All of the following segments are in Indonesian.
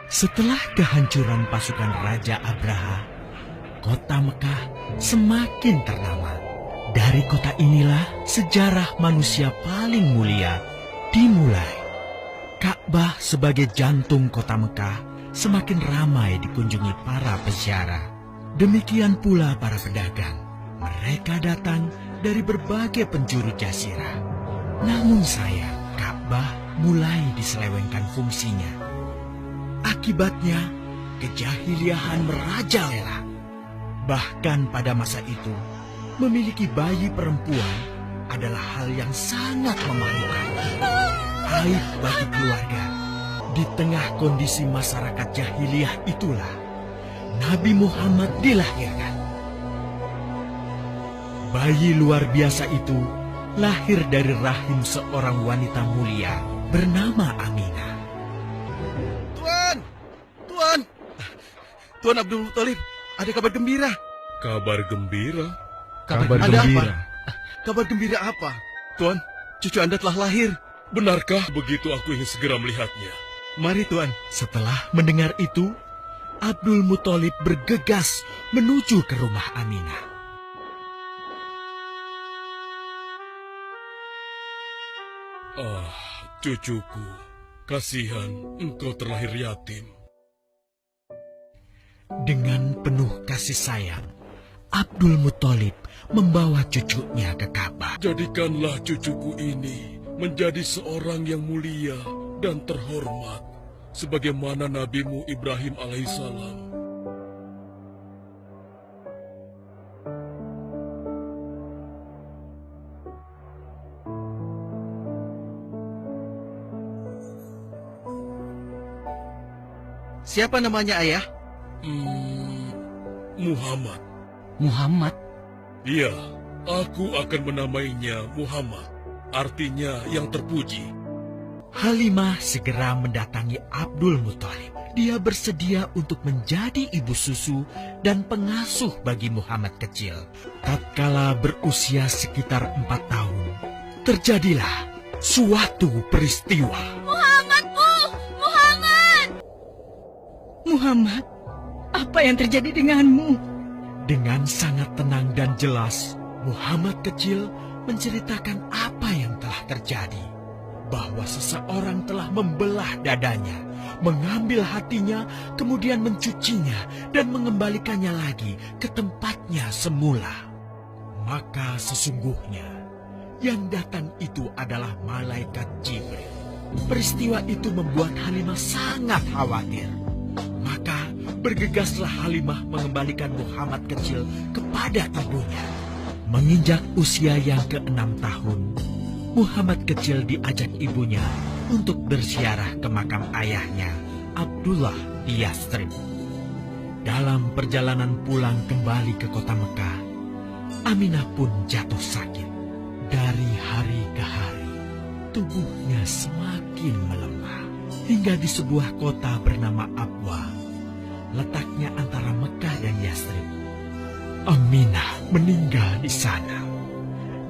Setelah kehancuran pasukan Raja Abraha, kota Mekah semakin ternama. Dari kota inilah sejarah manusia paling mulia dimulai. Ka'bah sebagai jantung kota Mekah semakin ramai dikunjungi para peziarah. Demikian pula para pedagang. Mereka datang dari berbagai penjuru jazirah. Namun sayang, Ka'bah mulai diselewengkan fungsinya. Akibatnya, kejahiliahan merajalela. Bahkan pada masa itu, memiliki bayi perempuan adalah hal yang sangat memalukan. Aib bagi keluarga. Di tengah kondisi masyarakat jahiliyah itulah, Nabi Muhammad dilahirkan. Bayi luar biasa itu lahir dari rahim seorang wanita mulia bernama Aminah. Tuan Abdul Muthalib, ada kabar gembira. Kabar gembira? Kabar gembira? Kabar gembira apa? Tuan, cucu Anda telah lahir. Benarkah begitu? Aku ingin segera melihatnya. Mari, Tuan. Setelah mendengar itu, Abdul Muthalib bergegas menuju ke rumah Aminah. Ah, cucuku, kasihan engkau terlahir yatim. Dengan penuh kasih sayang, Abdul Muthalib membawa cucunya ke Ka'bah. Jadikanlah cucuku ini menjadi seorang yang mulia dan terhormat, sebagaimana nabimu Ibrahim alaihissalam. Siapa namanya, Ayah? Muhammad. Muhammad? Iya, aku akan menamainya Muhammad. Artinya yang terpuji. Halimah segera mendatangi Abdul Muthalib. Dia bersedia untuk menjadi ibu susu dan pengasuh bagi Muhammad kecil. Tatkala berusia sekitar 4 tahun, terjadilah suatu peristiwa. Muhammad, Bu! Muhammad! Muhammad, apa yang terjadi denganmu? Dengan sangat tenang dan jelas, Muhammad kecil menceritakan apa yang telah terjadi. Bahwa seseorang telah membelah dadanya, mengambil hatinya, kemudian mencucinya dan mengembalikannya lagi ke tempatnya semula. Maka sesungguhnya yang datang itu adalah malaikat Jibril. Peristiwa itu membuat Halimah sangat khawatir. Maka bergegaslah Halimah mengembalikan Muhammad kecil kepada ibunya. Menginjak usia yang ke-6 tahun, Muhammad kecil diajak ibunya untuk berziarah ke makam ayahnya, Abdullah di Yathrib. Dalam perjalanan pulang kembali ke kota Mekah, Aminah pun jatuh sakit. Dari hari ke hari, tubuhnya semakin melemah. Hingga di sebuah kota bernama Abwa, letaknya antara Mekah dan Yathrib, Aminah meninggal di sana.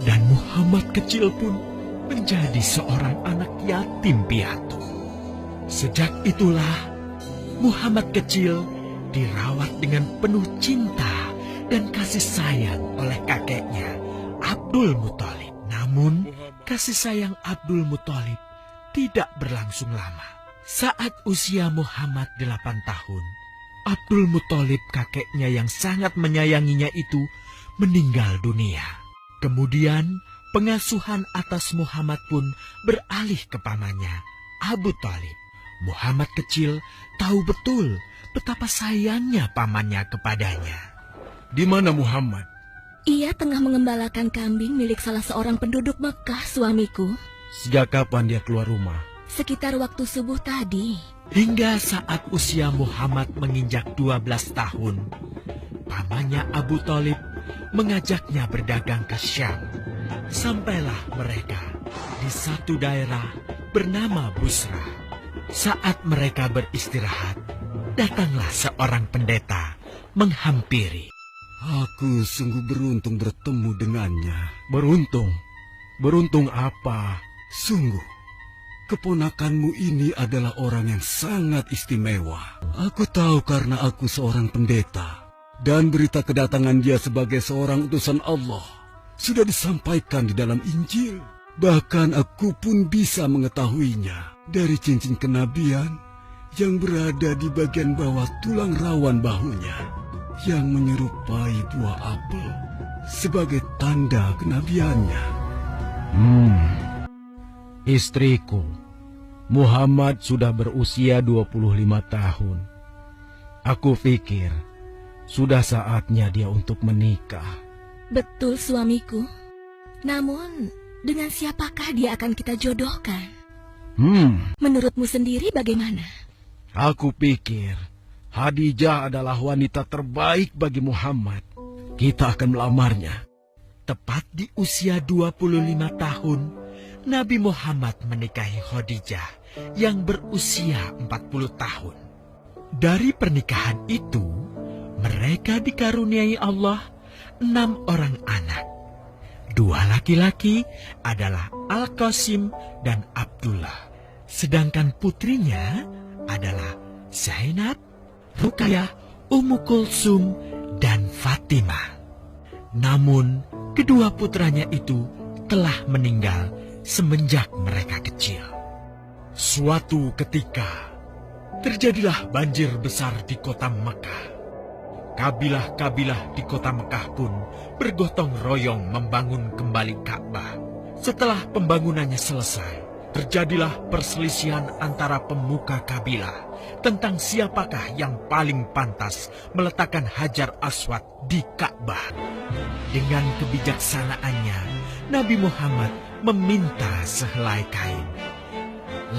Dan Muhammad kecil pun menjadi seorang anak yatim piatu. Sejak itulah Muhammad kecil dirawat dengan penuh cinta dan kasih sayang oleh kakeknya, Abdul Muthalib. Namun, kasih sayang Abdul Muthalib tidak berlangsung lama. Saat usia Muhammad 8 tahun, Abdul Muthalib kakeknya yang sangat menyayanginya itu meninggal dunia. Kemudian pengasuhan atas Muhammad pun beralih ke pamannya, Abu Thalib. Muhammad kecil tahu betul betapa sayangnya pamannya kepadanya. Di mana Muhammad? Ia tengah mengembalakan kambing milik salah seorang penduduk Mekah, suamiku. Sejak kapan dia keluar rumah? Sekitar waktu subuh tadi. Hingga saat usia Muhammad menginjak 12 tahun, pamannya Abu Thalib mengajaknya berdagang ke Syam. Sampailah mereka di satu daerah bernama Busra. Saat mereka beristirahat, datanglah seorang pendeta menghampiri. Aku sungguh beruntung bertemu dengannya. Beruntung? Beruntung apa? Sungguh, keponakanmu ini adalah orang yang sangat istimewa. Aku tahu karena aku seorang pendeta. Dan berita kedatangan dia sebagai seorang utusan Allah sudah disampaikan di dalam Injil. Bahkan aku pun bisa mengetahuinya dari cincin kenabian yang berada di bagian bawah tulang rawan bahunya, yang menyerupai buah apel sebagai tanda kenabiannya. Istriku, Muhammad sudah berusia 25 tahun. Aku pikir sudah saatnya dia untuk menikah. Betul, suamiku. Namun, dengan siapakah dia akan kita jodohkan? Menurutmu sendiri bagaimana? Aku pikir Khadijah adalah wanita terbaik bagi Muhammad. Kita akan melamarnya. Tepat di usia 25 tahun, Nabi Muhammad menikahi Khadijah yang berusia 40 tahun. Dari pernikahan itu, mereka dikaruniai Allah 6 orang anak. 2 laki-laki adalah Al-Qasim dan Abdullah. Sedangkan putrinya adalah Zainab, Ruqayyah, Ummu Kulsum, dan Fatimah. Namun, kedua putranya itu telah meninggal semenjak mereka kecil. Suatu ketika, terjadilah banjir besar di kota Mekah. Kabilah-kabilah di kota Mekah pun bergotong royong membangun kembali Ka'bah. Setelah pembangunannya selesai, terjadilah perselisihan antara pemuka kabilah tentang siapakah yang paling pantas meletakkan Hajar Aswad di Ka'bah. Dengan kebijaksanaannya, Nabi Muhammad meminta sehelai kain,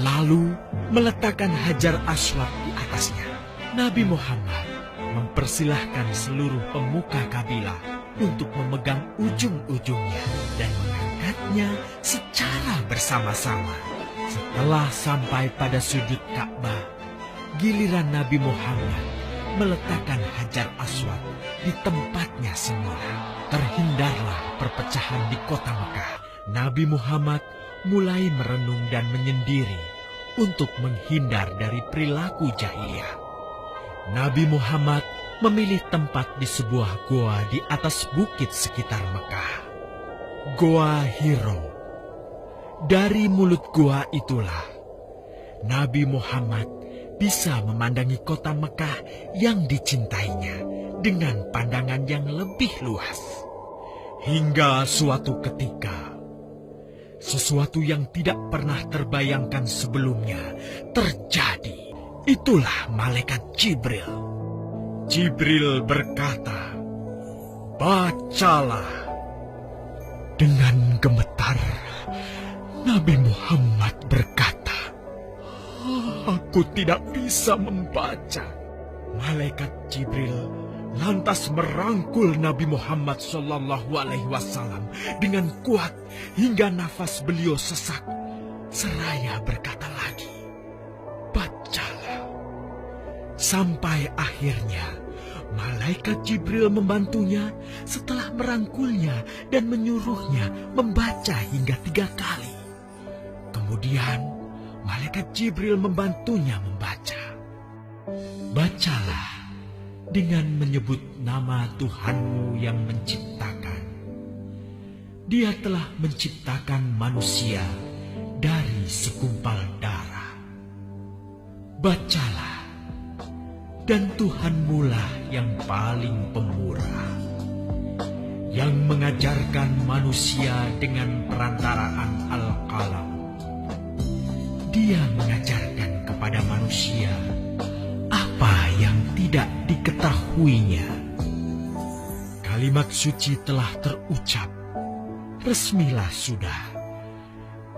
lalu meletakkan Hajar Aswad di atasnya. Nabi Muhammad mempersilahkan seluruh pemuka kabilah untuk memegang ujung-ujungnya dan mengangkatnya secara bersama-sama. Setelah sampai pada sudut Ka'bah, giliran Nabi Muhammad meletakkan Hajar Aswad di tempatnya semula. Terhindarlah perpecahan di kota Mekah. Nabi Muhammad mulai merenung dan menyendiri untuk menghindar dari perilaku jahiliyah. Nabi Muhammad memilih tempat di sebuah goa di atas bukit sekitar Mekah. Goa Hiro. Dari mulut goa itulah Nabi Muhammad bisa memandangi kota Mekah yang dicintainya dengan pandangan yang lebih luas. Hingga suatu ketika, sesuatu yang tidak pernah terbayangkan sebelumnya terjadi. Itulah malaikat Jibril. Jibril berkata, "Bacalah." Dengan gemetar, Nabi Muhammad berkata, "Aku tidak bisa membaca." Malaikat Jibril lantas merangkul Nabi Muhammad SAW dengan kuat hingga nafas beliau sesak. Seraya berkata lagi, "Bacalah." Sampai akhirnya malaikat Jibril membantunya setelah merangkulnya dan menyuruhnya membaca hingga 3 kali. Kemudian malaikat Jibril membantunya membaca. "Bacalah dengan menyebut nama Tuhanmu yang menciptakan. Dia telah menciptakan manusia dari segumpal darah. Bacalah, dan Tuhanmu lah yang paling pemurah, yang mengajarkan manusia dengan perantaraan Al-Qalam. Dia mengajarkan kepada manusia apa yang tidak diketahuinya." Kalimat suci telah terucap. Resmilah sudah.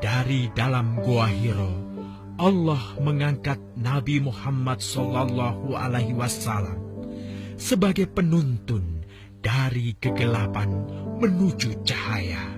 Dari dalam Goa Hiro, Allah mengangkat Nabi Muhammad SAW sebagai penuntun dari kegelapan menuju cahaya.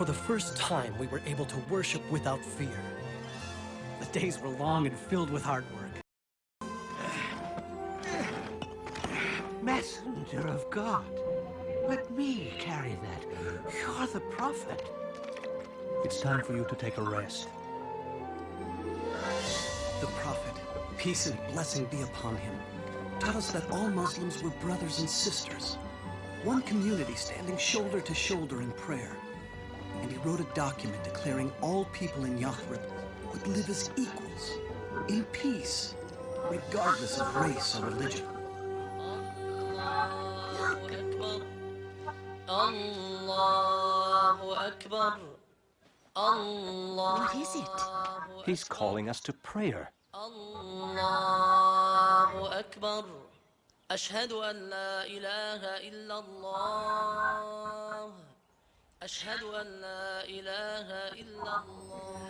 For the first time, we were able to worship without fear. The days were long and filled with hard work. Messenger of God, let me carry that. You're the prophet. It's time for you to take a rest. The prophet, peace and blessing be upon him, taught us that all Muslims were brothers and sisters, one community standing shoulder to shoulder in prayer. And he wrote a document declaring all people in Yathrib would live as equals, in peace, regardless of race or religion. What is it? He's calling us to prayer. Allahu Akbar. Ashhadu an la ilaha illallah. Ashhadu an la ilaha illallah.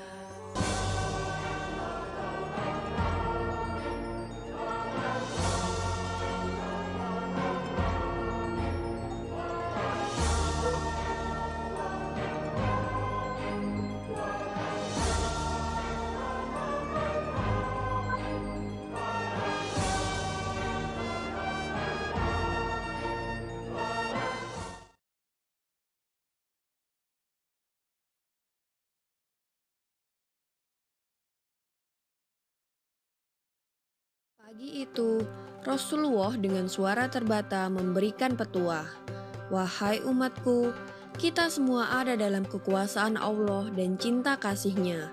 Pagi itu, Rasulullah dengan suara terbata memberikan petuah. Wahai umatku, kita semua ada dalam kekuasaan Allah dan cinta kasih-Nya.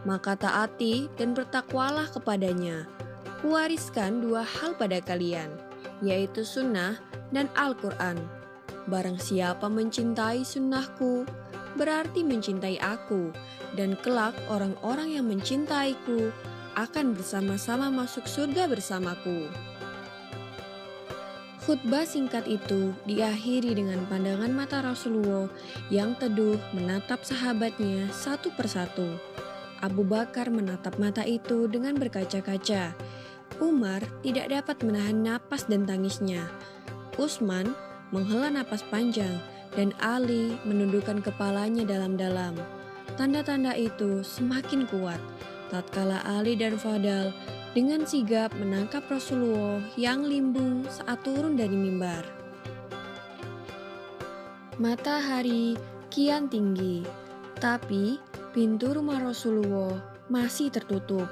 Maka taati dan bertakwalah kepadanya. Kuwariskan dua hal pada kalian, yaitu sunnah dan Al-Quran. Barang siapa mencintai sunnahku, berarti mencintai aku, dan kelak orang-orang yang mencintaiku akan bersama-sama masuk surga bersamaku. Khutbah singkat itu diakhiri dengan pandangan mata Rasulullah yang teduh menatap sahabatnya satu persatu. Abu Bakar menatap mata itu dengan berkaca-kaca. Umar tidak dapat menahan napas dan tangisnya. Utsman menghela napas panjang dan Ali menundukkan kepalanya dalam-dalam. Tanda-tanda itu semakin kuat tatkala Ali dan Fadal dengan sigap menangkap Rasulullah yang limbung saat turun dari mimbar. Matahari kian tinggi, tapi pintu rumah Rasulullah masih tertutup.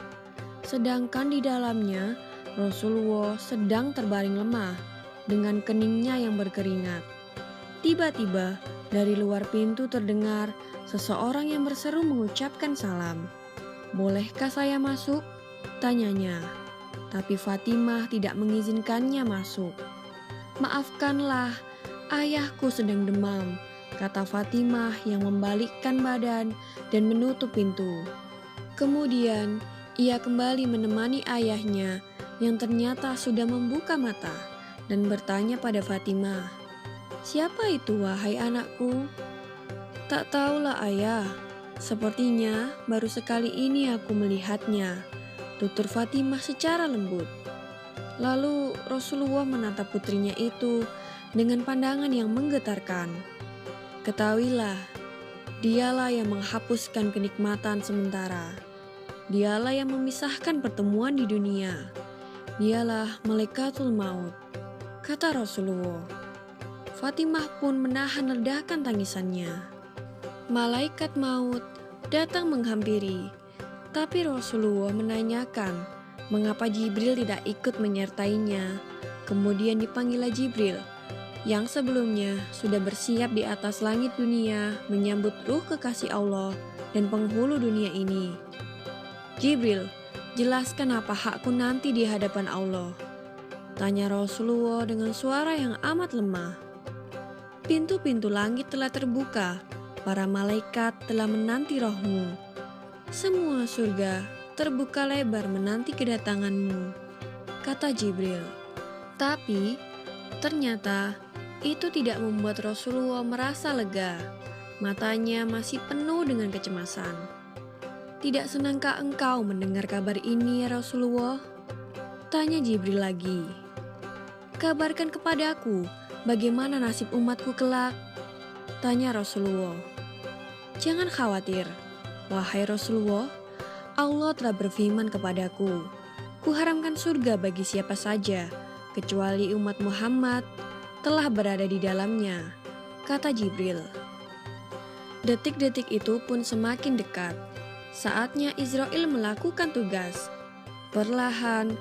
Sedangkan di dalamnya, Rasulullah sedang terbaring lemah dengan keningnya yang berkeringat. Tiba-tiba, dari luar pintu terdengar seseorang yang berseru mengucapkan salam. "Bolehkah saya masuk?" tanyanya. Tapi Fatimah tidak mengizinkannya masuk. "Maafkanlah, ayahku sedang demam," kata Fatimah yang membalikkan badan dan menutup pintu. Kemudian ia kembali menemani ayahnya yang ternyata sudah membuka mata dan bertanya pada Fatimah, "Siapa itu, wahai anakku?" "Tak tahulah ayah. Sepertinya baru sekali ini aku melihatnya," tutur Fatimah secara lembut. Lalu Rasulullah menatap putrinya itu dengan pandangan yang menggetarkan. "Ketahuilah, dialah yang menghapuskan kenikmatan sementara. Dialah yang memisahkan pertemuan di dunia. Dialah Malaikatul Maut," kata Rasulullah. Fatimah pun menahan ledakan tangisannya. Malaikat maut datang menghampiri, tapi Rasulullah menanyakan mengapa Jibril tidak ikut menyertainya. Kemudian dipanggillah Jibril, yang sebelumnya sudah bersiap di atas langit dunia menyambut ruh kekasih Allah dan penghulu dunia ini. "Jibril, jelaskan apa hakku nanti di hadapan Allah?" tanya Rasulullah dengan suara yang amat lemah. "Pintu-pintu langit telah terbuka. Para malaikat telah menanti rohmu. Semua surga terbuka lebar menanti kedatanganmu," kata Jibril. Tapi ternyata itu tidak membuat Rasulullah merasa lega. Matanya masih penuh dengan kecemasan. "Tidak senangkah engkau mendengar kabar ini, ya Rasulullah?" tanya Jibril lagi. "Kabarkan kepadaku bagaimana nasib umatku kelak," tanya Rasulullah. Jangan khawatir, wahai Rasulullah, Allah telah berfirman kepadaku, kuharamkan surga bagi siapa saja, kecuali umat Muhammad telah berada di dalamnya, kata Jibril. Detik-detik itu pun semakin dekat. Saatnya Israel melakukan tugas. Perlahan,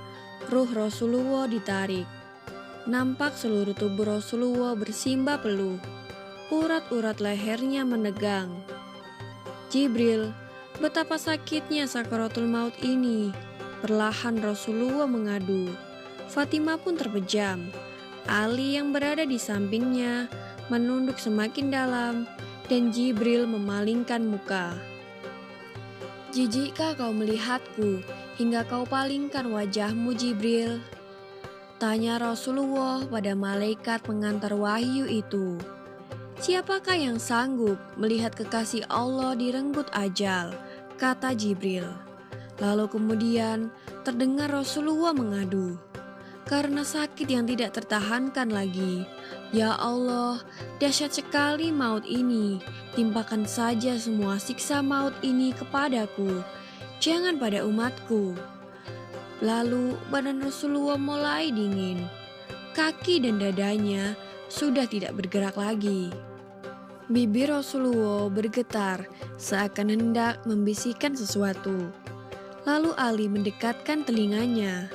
ruh Rasulullah ditarik. Nampak seluruh tubuh Rasulullah bersimbah peluh. Urat-urat lehernya menegang. Jibril, betapa sakitnya sakaratul maut ini. Perlahan Rasulullah mengadu. Fatimah pun terpejam. Ali yang berada di sampingnya menunduk semakin dalam dan Jibril memalingkan muka. Jijikkah kau melihatku hingga kau palingkan wajahmu, Jibril? Tanya Rasulullah pada malaikat pengantar wahyu itu. Siapakah yang sanggup melihat kekasih Allah direnggut ajal? Kata Jibril. Lalu kemudian terdengar Rasulullah mengadu. Karena sakit yang tidak tertahankan lagi. Ya Allah, dahsyat sekali maut ini. Timpakan saja semua siksa maut ini kepadaku. Jangan pada umatku. Lalu badan Rasulullah mulai dingin. Kaki dan dadanya sudah tidak bergerak lagi. Bibir Rasulullah bergetar seakan hendak membisikkan sesuatu. Lalu Ali mendekatkan telinganya.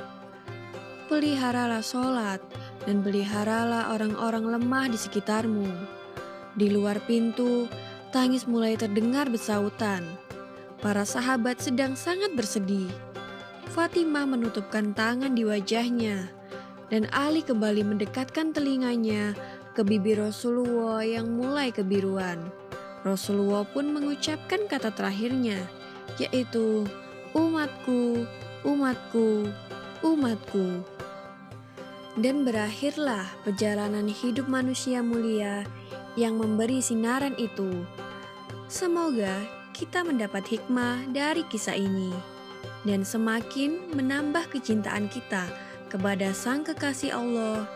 Peliharalah sholat dan peliharalah orang-orang lemah di sekitarmu. Di luar pintu, tangis mulai terdengar bersautan. Para sahabat sedang sangat bersedih. Fatimah menutupkan tangan di wajahnya, dan Ali kembali mendekatkan telinganya ke bibir Rasulullah yang mulai kebiruan. Rasulullah pun mengucapkan kata terakhirnya, yaitu, umatku, umatku, umatku. Dan berakhirlah perjalanan hidup manusia mulia yang memberi sinaran itu. Semoga kita mendapat hikmah dari kisah ini dan semakin menambah kecintaan kita kepada Sang Kekasih Allah,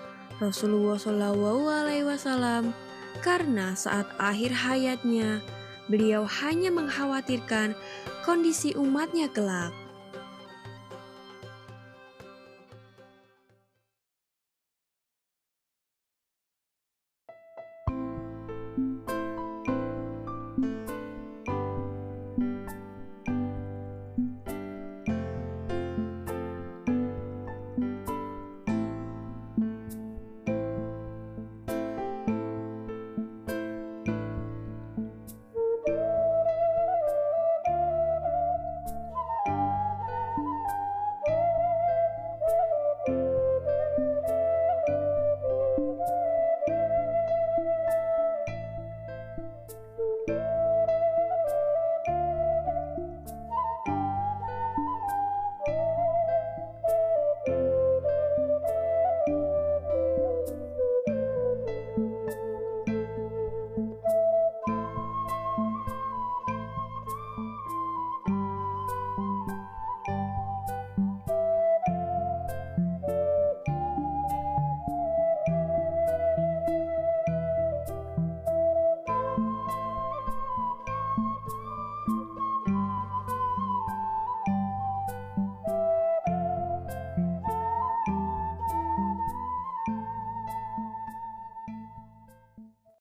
Rasulullah SAW, karena saat akhir hayatnya beliau hanya mengkhawatirkan kondisi umatnya kelak.